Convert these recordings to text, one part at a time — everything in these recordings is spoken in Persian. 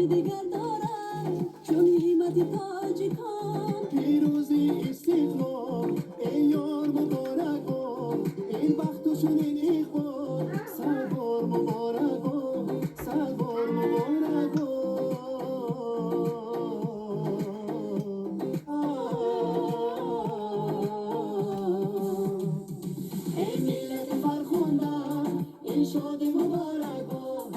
دیگر دارد چون همت تاجکان. پیروزی استقلال ای یار مبارک باد، این وقت و چنین اقبال صد بار مبارک باد، صد بار مبارک باد. ای ملت فرخنده این شاد مبارک باد،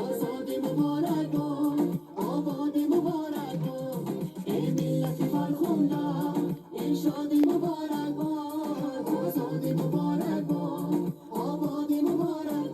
آزاد مبارک باد، آباد مبارک باد. ای ملت فرخنده این شاد مبارک باد، آزاد مبارک باد، آباد مبارک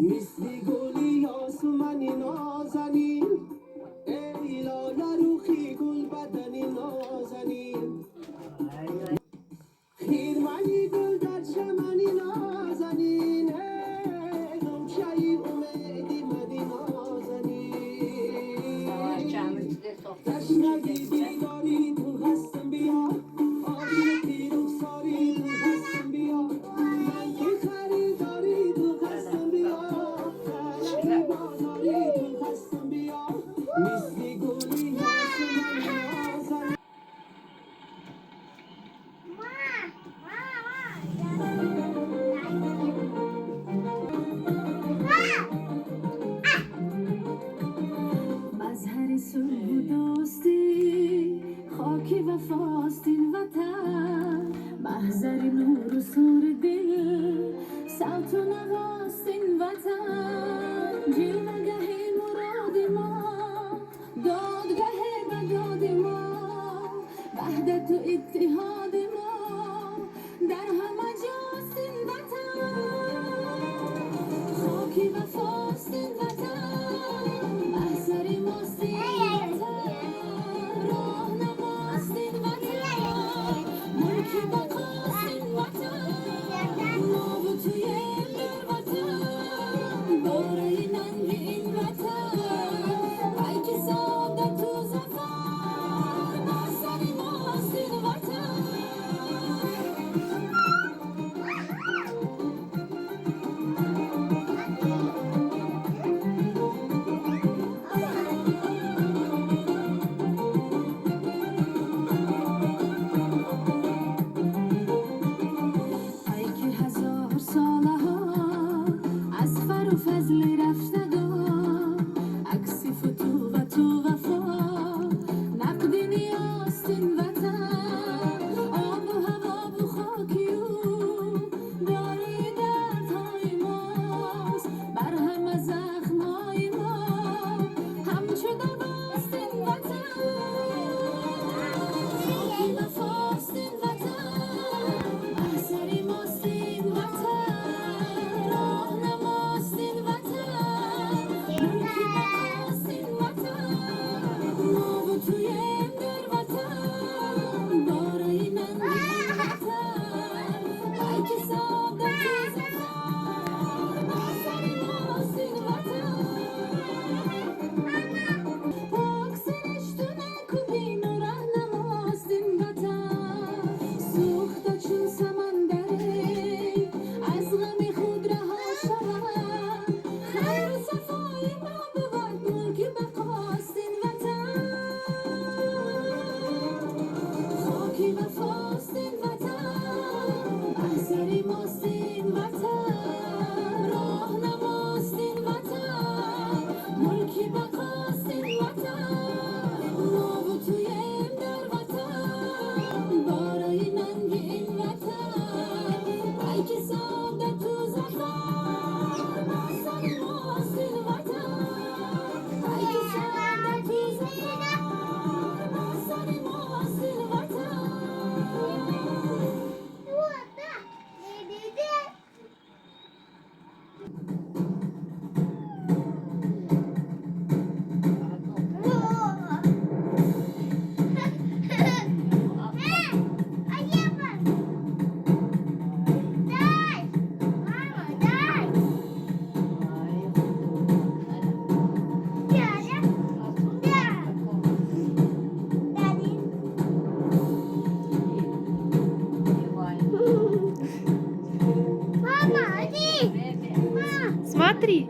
مثل گلی آسمانی نازنین، ای لاله روخی گل بدنی نازنین، خیرمنی گل در چمنی نازنین، ای گمشهی امیدی مدی نازنین. تشنگی بیداری تو هستم بیا، آبی رخساری تو هستم بیا، من که خریداری تو هستم بیا، خرمی بازاری تو هستم بیا. مثل گلی آسمانی نازنین. مظهر صلح و دوستی خاک وفاست این وطن، محضر نور و سور دل صوت و نواست این وطن. جلوه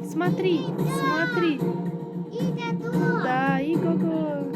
Смотри, смотри. Да, Иго-го.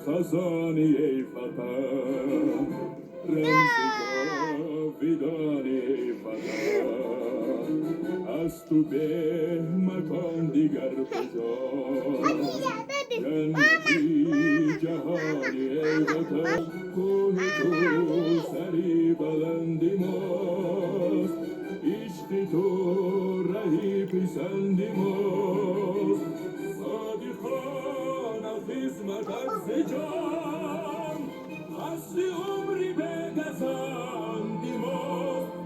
خزانی ای وطن رمز جاودانی ای وطن از تو به مکان دیگر کجاست جنتی جهانی ای وطن کوه تو سری بلندی ماست عشق تو رهی پسندی ماست صادقانه خدمت از جان هستی عمری به گزندی ماست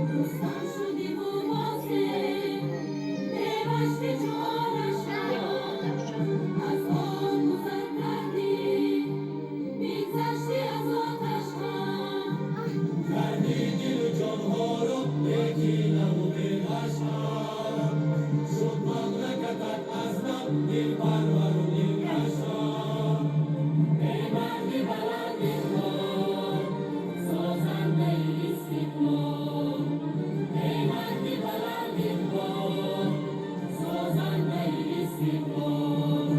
رستم شدیم و واسه پیوسته جانشان از آب گذر کردی میگذشتی از آتش هم سازنده استقلال ای مهدی بلند باد سازنده استقلال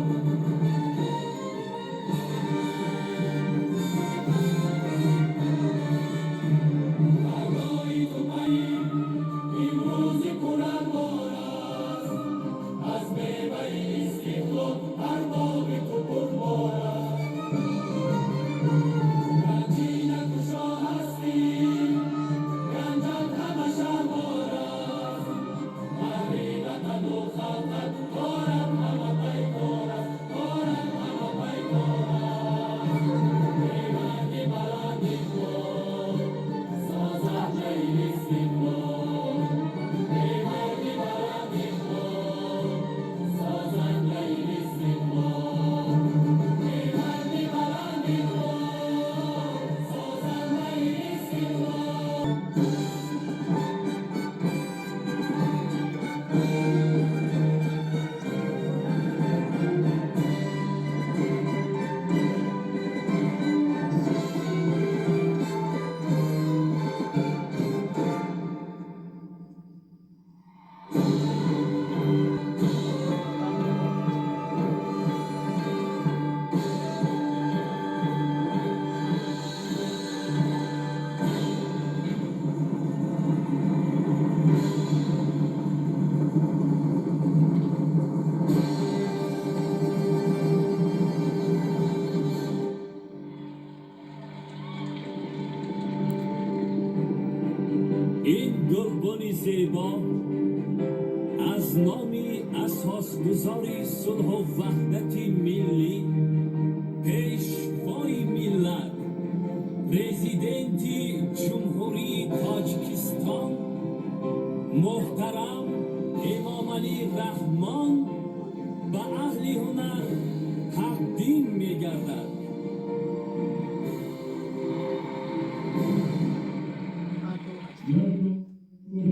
این گربان زیبا از نامی اساسگذاری صلح و وحدت ملی پیشوای ملت پرزیدنتی جمهوری تاجیکستان محترم امام علی رحمان به اهل هنر تقدیم می گردد.